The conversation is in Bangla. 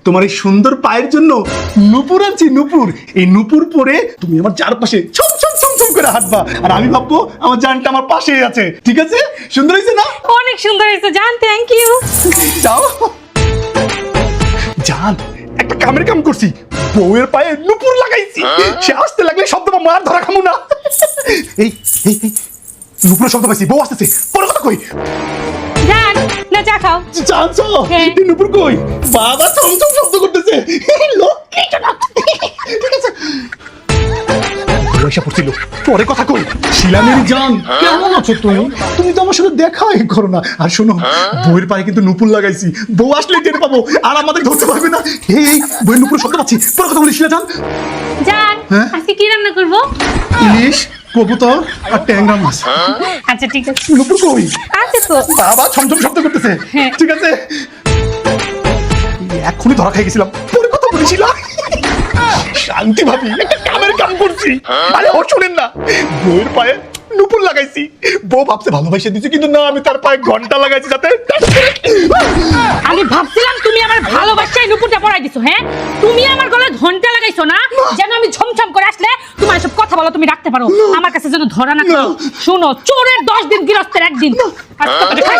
তোমার এই সুন্দর পায়ের জন্য নুপুর আনছি, নুপুর। এই নুপুর পরে তুমি আমার চারপাশে ছম ছম ছম ছম করে হাঁটবা, আর আমি ভাববো আমার জানটা আমার পাশেই আছে। ঠিক আছে? সুন্দর হয়েছে না? অনেক সুন্দর হয়েছে জান, থ্যাংক ইউ। যাও জান, একটা কামের কাম করছি, বউয়ের পায়ে নুপুর লাগাইছি। সে আসতে লাগলে শব্দ বা মার ধরা খামু না। এই এই এই, নুপুরের শব্দ পাইছি, বউ আসতেছে, পরে কথা কই। জান না চা খাও। জানছো হ্যাঁ। এই নুপুর কই? বাবা চমচম শব্দ করতেছে, লক্ষ্মী জানা। ঠিক আছে, পয়সা পড়ছিল, পরে কথা কই। শিলামের জান, কেমন আছো তুমি? তুমি তো আমার সাথে দেখাই করো না। আর শোনো, বউয়ের পায়ে কিন্তু নুপুর লাগাইছি, বউ আসলে টের পাবো, আর আমাদের ধরতে পারবে না। এই বউয়ের নুপুর শব্দ পাচ্ছি, পরে কথা বলি। শিলা জান, জান হ্যাঁ? আজকে কি রান্না করবো? ইলিশ, কবুতর আর ট্যাংরা মাছ। আচ্ছা ঠিক আছে। নুপুর কই? আছে তো। বাবা ছমছম শব্দ করতেছে। হ্যাঁ। ঠিক আছে, এক্ষুনি ধরা খাই গেছিলাম, পরে কথা বলেছিলাম। শান্তি ভাবি, একটা কামের কাম করছি। আরে ও শুনেন না, বউয়ের পায়ে নুপুর লাগাইছি। বউ ভাবছে ভালোবাসে দিছি, কিন্তু না, আমি তার পায়ে ঘন্টা লাগাইছি যাতে। আমি ভাবছিলাম তুমি আমার ভালোবাসায় নুপুরটা পরাই দিছো। হ্যাঁ, তুমি আমার গলায় ঘন্টা লাগাইছো না, যেন আমি ছমছম করে আসলে তোমার সব কথা বলো তুমি রাখতে পারো, আমার কাছে যেন ধরা না খাও। শোনো, চোরের 10 দিন, গৃহস্থের 1 দিন। আজকে তোকে খাই।